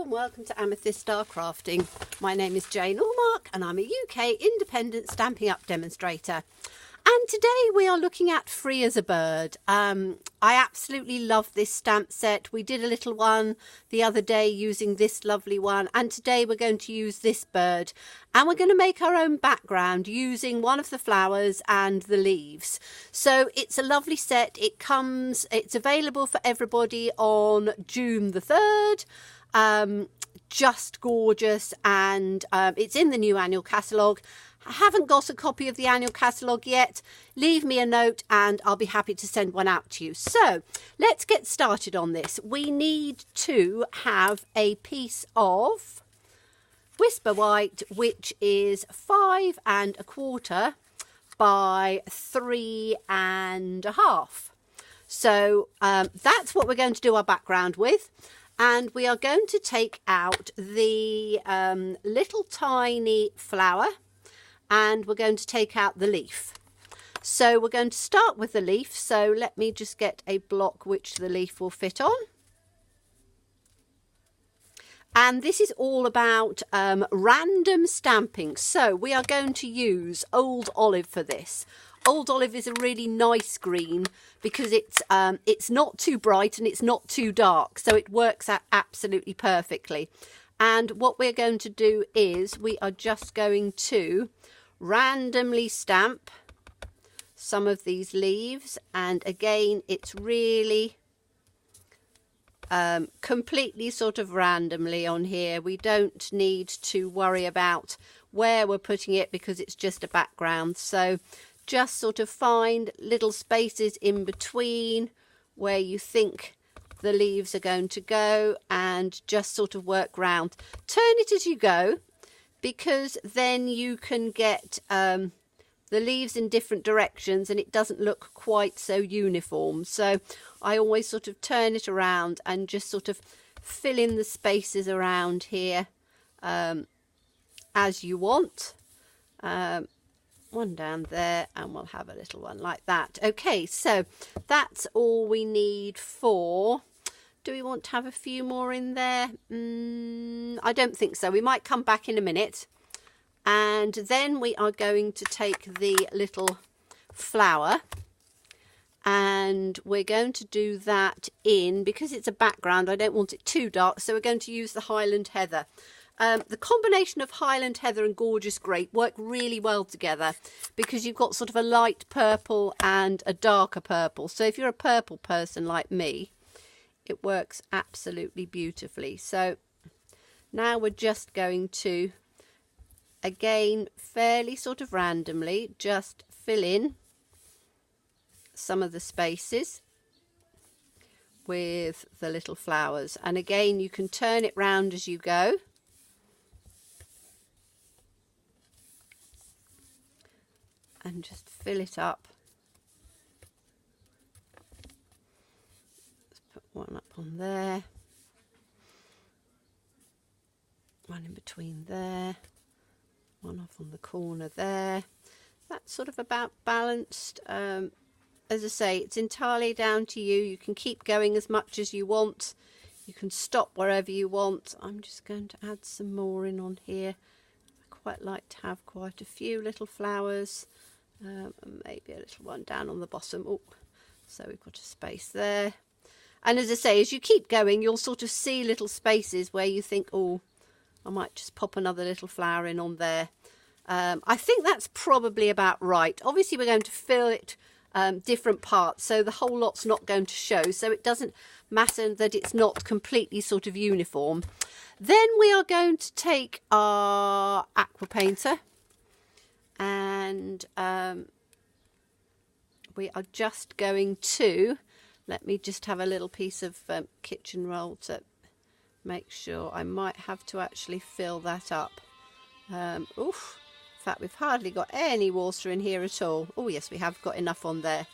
Hello and welcome to Amethyst Star Crafting. My name is Jane Allmark and I'm a UK independent Stampin' Up demonstrator. And today we are looking at Free as a Bird. I absolutely love this stamp set. We did a little one the other day using this lovely one, and today we're going to use this bird. And we're going to make our own background using one of the flowers and the leaves. So it's a lovely set. It's available for everybody on June the 3rd. Just gorgeous, and it's in the new annual catalogue. I haven't got a copy of the annual catalogue yet. Leave me a note and I'll be happy to send one out to you. So let's get started on this. We need to have a piece of Whisper White, which is 5 1/4 by 3 1/2. So that's what we're going to do our background with. And we are going to take out the little tiny flower, and we're going to take out the leaf. So we're going to start with the leaf. So let me just get a block which the leaf will fit on. And this is all about random stamping. So we are going to use Old Olive for this. Old Olive is a really nice green because it's not too bright and it's not too dark, so it works out absolutely perfectly. And what we're going to do is we are just going to randomly stamp some of these leaves, and again it's really completely sort of randomly on here. We don't need to worry about where we're putting it because it's just a background. So just sort of find little spaces in between where you think the leaves are going to go and just sort of work round. Turn it as you go, because then you can get the leaves in different directions and it doesn't look quite so uniform. So I always sort of turn it around and just sort of fill in the spaces around here as you want. One down there, and we'll have a little one like that. Okay, so that's all we need for... Do we want to have a few more in there? I don't think so. We might come back in a minute. And then we are going to take the little flower and we're going to do that in, because it's a background, I don't want it too dark, so we're going to use the Highland Heather. The combination of Highland Heather and Gorgeous Grape work really well together because you've got sort of a light purple and a darker purple. So if you're a purple person like me, it works absolutely beautifully. So now we're just going to, again, fairly sort of randomly, just fill in some of the spaces with the little flowers. And again, you can turn it round as you go. And just fill it up. Let's put one up on there. One in between there. One off on the corner there. That's sort of about balanced. As I say, it's entirely down to you. You can keep going as much as you want. You can stop wherever you want. I'm just going to add some more in on here. I quite like to have quite a few little flowers. And maybe a little one down on the bottom. Oh, so we've got a space there. And as I say, as you keep going, you'll sort of see little spaces where you think, oh, I might just pop another little flower in on there. I think that's probably about right. Obviously, we're going to fill it different parts, so the whole lot's not going to show. So it doesn't matter that it's not completely sort of uniform. Then we are going to take our aqua painter. And we are just going to, let me just have a little piece of kitchen roll to make sure. I might have to actually fill that up. Oof, in fact, we've hardly got any water in here at all. Oh yes, we have got enough on there.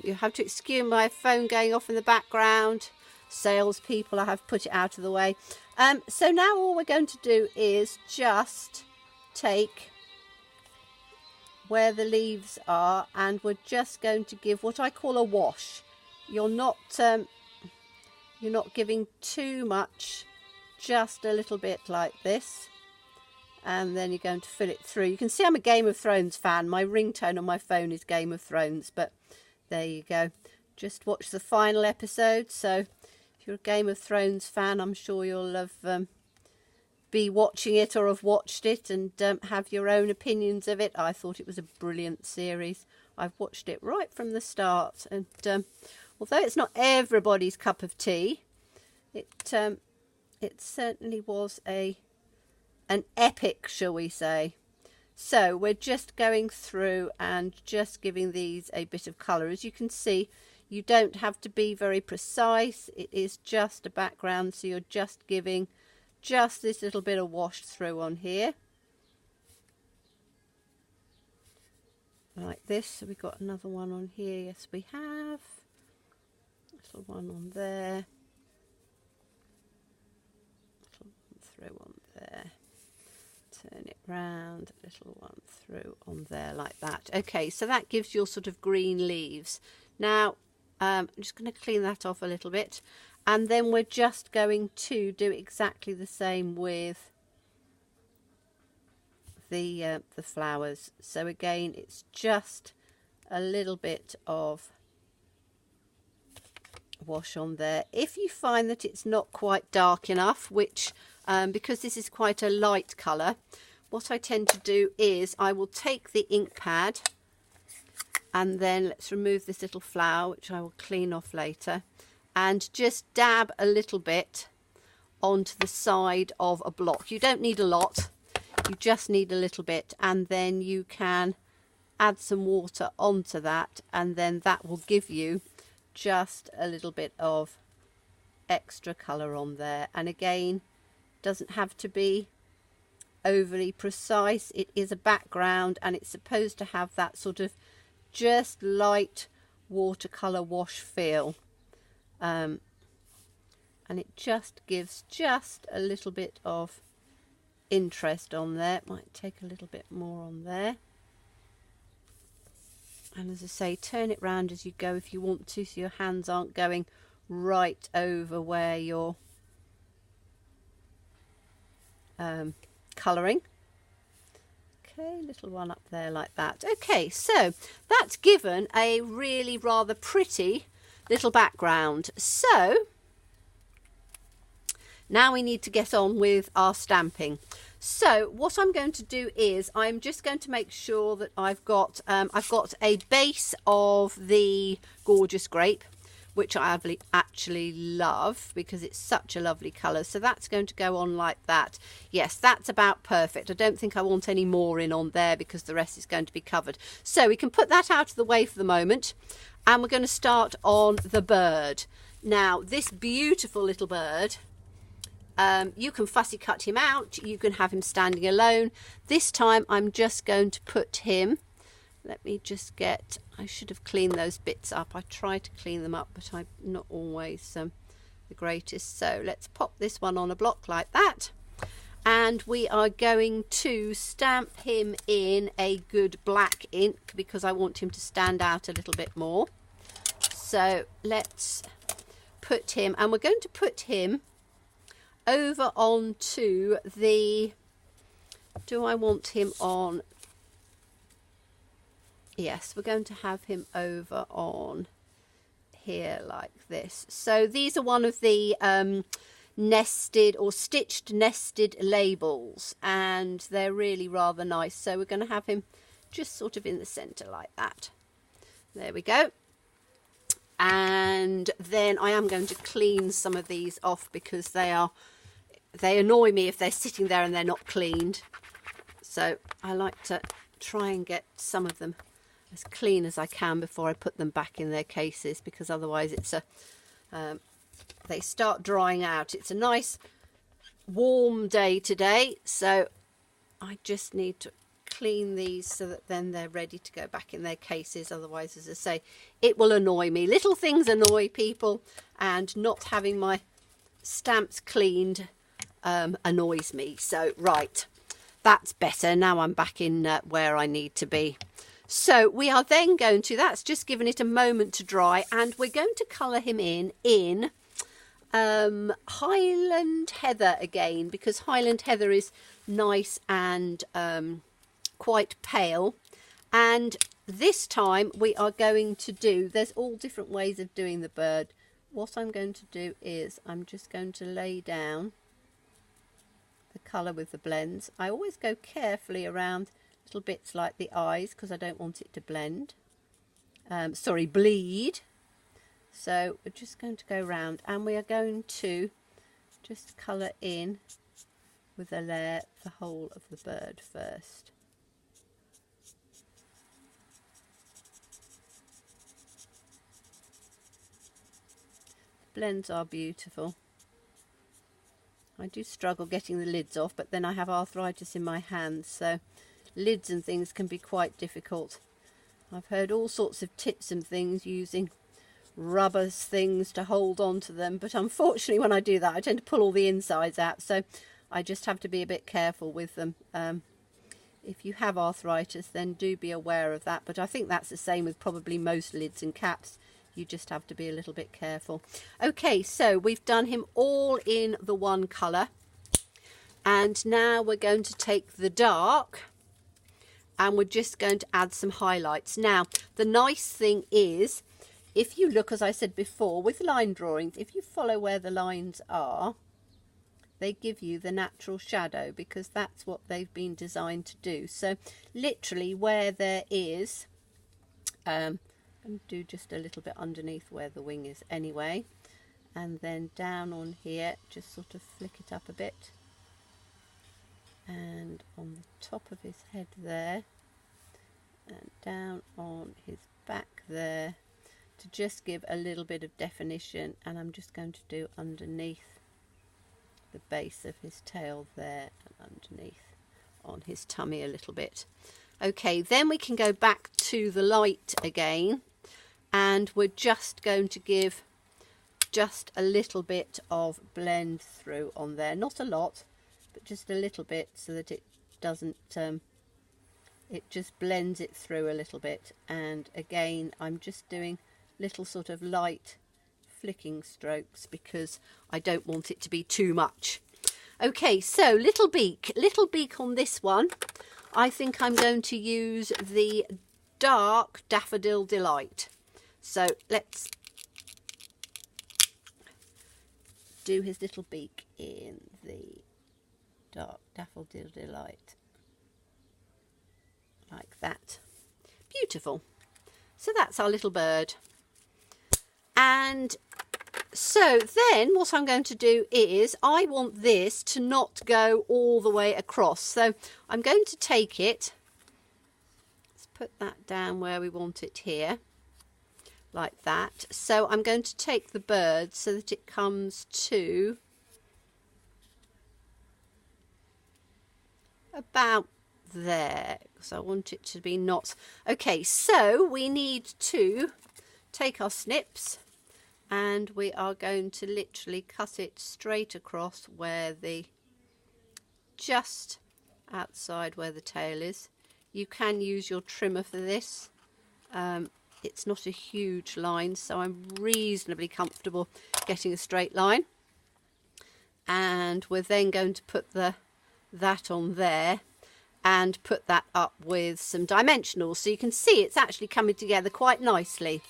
You have to excuse my phone going off in the background. Salespeople, I have put it out of the way. So now all we're going to do is just take where the leaves are, and we're just going to give what I call a wash. You're not giving too much, just a little bit like this. And then you're going to fill it through. You can see I'm a Game of Thrones fan. My ringtone on my phone is Game of Thrones, but there you go. Just watch the final episode. So if you're a Game of Thrones fan, I'm sure you'll have be watching it or have watched it and have your own opinions of it. I thought it was a brilliant series. I've watched it right from the start, and although it's not everybody's cup of tea, it certainly was an epic, shall we say. So we're just going through and just giving these a bit of colour. As you can see, you don't have to be very precise. It is just a background, so you're just giving just this little bit of wash through on here. Like this. So we've got another one on here. Yes, we have. Little one on there. Little one through on there. Turn it round. Little one through on there like that. Okay, so that gives your sort of green leaves. Now, I'm just going to clean that off a little bit. And then we're just going to do exactly the same with the flowers. So again, it's just a little bit of wash on there. If you find that it's not quite dark enough, which because this is quite a light colour, what I tend to do is I will take the ink pad, and then let's remove this little flower, which I will clean off later, and just dab a little bit onto the side of a block. You don't need a lot, you just need a little bit, and then you can add some water onto that, and then that will give you just a little bit of extra colour on there. And again, doesn't have to be overly precise. It is a background and it's supposed to have that sort of just light watercolour wash feel. And it just gives just a little bit of interest on there. It might take a little bit more on there. And as I say, turn it round as you go if you want to, so your hands aren't going right over where you're colouring. Okay, little one up there like that. Okay, so that's given a really rather pretty little background. So now we need to get on with our stamping. So what I'm going to do is I'm just going to make sure that I've got a base of the Gorgeous Grape, which I actually love because it's such a lovely colour. So that's going to go on like that. Yes, that's about perfect. I don't think I want any more in on there because the rest is going to be covered. So we can put that out of the way for the moment, and we're going to start on the bird. Now, this beautiful little bird, you can fussy cut him out, you can have him standing alone. This time I'm just going to put him, let me just get, I should have cleaned those bits up. I try to clean them up, but I'm not always the greatest. So let's pop this one on a block like that, and we are going to stamp him in a good black ink because I want him to stand out a little bit more. So let's put him, and we're going to put him over onto the, do I want him on, yes, we're going to have him over on here like this. So these are one of the nested or stitched nested labels, and they're really rather nice. So we're going to have him just sort of in the centre like that. There we go. And then I am going to clean some of these off because they annoy me if they're sitting there and they're not cleaned. So I like to try and get some of them as clean as I can before I put them back in their cases, because otherwise it's they start drying out. It's a nice warm day today, so I just need to clean these so that then they're ready to go back in their cases. Otherwise, as I say, it will annoy me. Little things annoy people, and not having my stamps cleaned annoys me. So right, that's better. Now I'm back in where I need to be. So we are then going to, that's just given it a moment to dry, and we're going to colour him in Highland Heather again, because Highland Heather is nice and quite pale. And this time we are going to do, there's all different ways of doing the bird. What I'm going to do is I'm just going to lay down the colour with the blends. I always go carefully around little bits like the eyes because I don't want it to blend. Bleed. So we're just going to go round and we are going to just colour in with a layer the whole of the bird first. The blends are beautiful. I do struggle getting the lids off, but then I have arthritis in my hands, so lids and things can be quite difficult. I've heard all sorts of tips and things using rubber things to hold on to them, but unfortunately when I do that I tend to pull all the insides out, so I just have to be a bit careful with them. If you have arthritis, then do be aware of that, but I think that's the same with probably most lids and caps. You just have to be a little bit careful. Okay, so we've done him all in the one colour, and now we're going to take the dark and we're just going to add some highlights. Now the nice thing is, if you look, as I said before, with line drawings, if you follow where the lines are, they give you the natural shadow because that's what they've been designed to do. So literally where there is, I'm going to do just a little bit underneath where the wing is anyway, and then down on here, just sort of flick it up a bit, and on the top of his head there, and down on his back there, to just give a little bit of definition. And I'm just going to do underneath the base of his tail there, and underneath on his tummy a little bit. Okay, then we can go back to the light again, and we're just going to give just a little bit of blend through on there, not a lot, but just a little bit, so that it doesn't it just blends it through a little bit. And again, I'm just doing little sort of light flicking strokes because I don't want it to be too much. Okay, so little beak on this one. I think I'm going to use the dark Daffodil Delight. So let's do his little beak in the dark Daffodil Delight, like that. Beautiful. So that's our little bird. And so then what I'm going to do is, I want this to not go all the way across. So I'm going to take it, let's put that down where we want it here, like that. So I'm going to take the bird so that it comes to about there, because I want it to be not. Okay, so we need to take our snips and we are going to literally cut it straight across where the, just outside where the tail is. You can use your trimmer for this. It's not a huge line, so I'm reasonably comfortable getting a straight line. And we're then going to put that on there and put that up with some dimensionals, so you can see it's actually coming together quite nicely.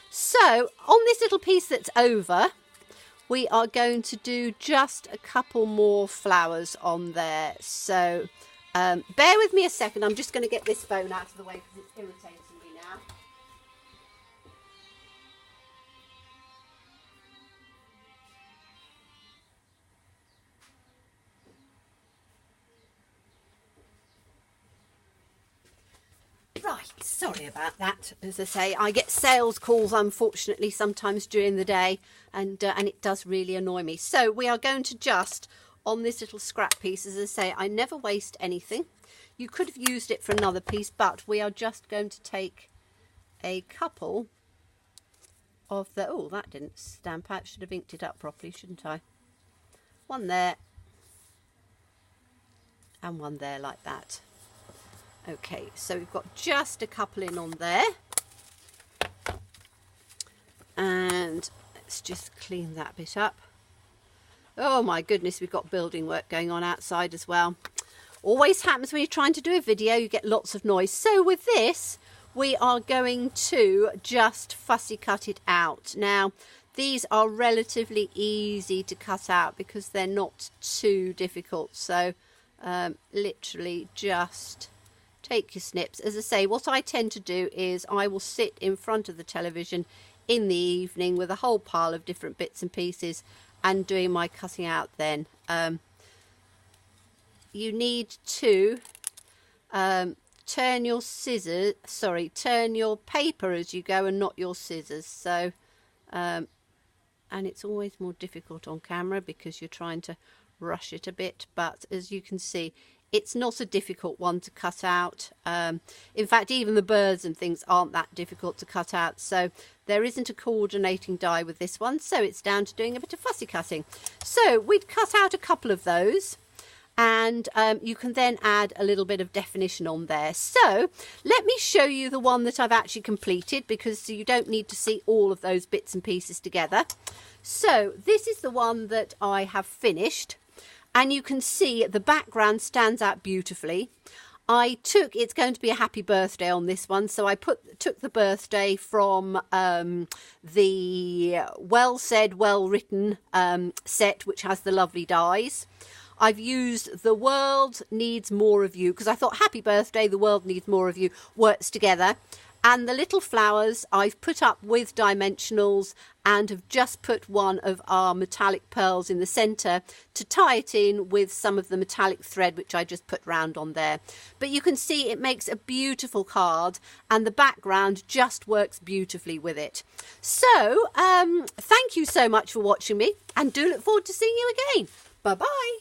So on this little piece that's over, we are going to do just a couple more flowers on there. So bear with me a second, I'm just going to get this phone out of the way because it's irritating me now. Right, sorry about that. As I say, I get sales calls, unfortunately, sometimes during the day, and it does really annoy me. So we are going to just, on this little scrap piece, as I say, I never waste anything. You could have used it for another piece, but we are just going to take a couple of the, oh, that didn't stamp out. Should have inked it up properly, shouldn't I? One there, and one there, like that. Okay, so we've got just a couple in on there, and let's just clean that bit up. Oh my goodness, we've got building work going on outside as well. Always happens when you're trying to do a video, you get lots of noise. So with this, we are going to just fussy cut it out. Now, these are relatively easy to cut out because they're not too difficult. So literally just take your snips. As I say, what I tend to do is I will sit in front of the television in the evening with a whole pile of different bits and pieces and doing my cutting out then. You need to turn your paper as you go and not your scissors. So, and it's always more difficult on camera because you're trying to rush it a bit. But as you can see, it's not a difficult one to cut out. In fact, even the birds and things aren't that difficult to cut out. So there isn't a coordinating die with this one. So it's down to doing a bit of fussy cutting. So we'd cut out a couple of those. And you can then add a little bit of definition on there. So let me show you the one that I've actually completed, because you don't need to see all of those bits and pieces together. So this is the one that I have finished, and you can see the background stands out beautifully. It's going to be a happy birthday on this one, so I took the birthday from the Well Said, Well Written set, which has the lovely dies. I've used The World Needs More of You, because I thought happy birthday, the world needs more of you, works together. And the little flowers I've put up with dimensionals and have just put one of our metallic pearls in the centre to tie it in with some of the metallic thread, which I just put round on there. But you can see it makes a beautiful card, and the background just works beautifully with it. So thank you so much for watching me, and do look forward to seeing you again. Bye-bye.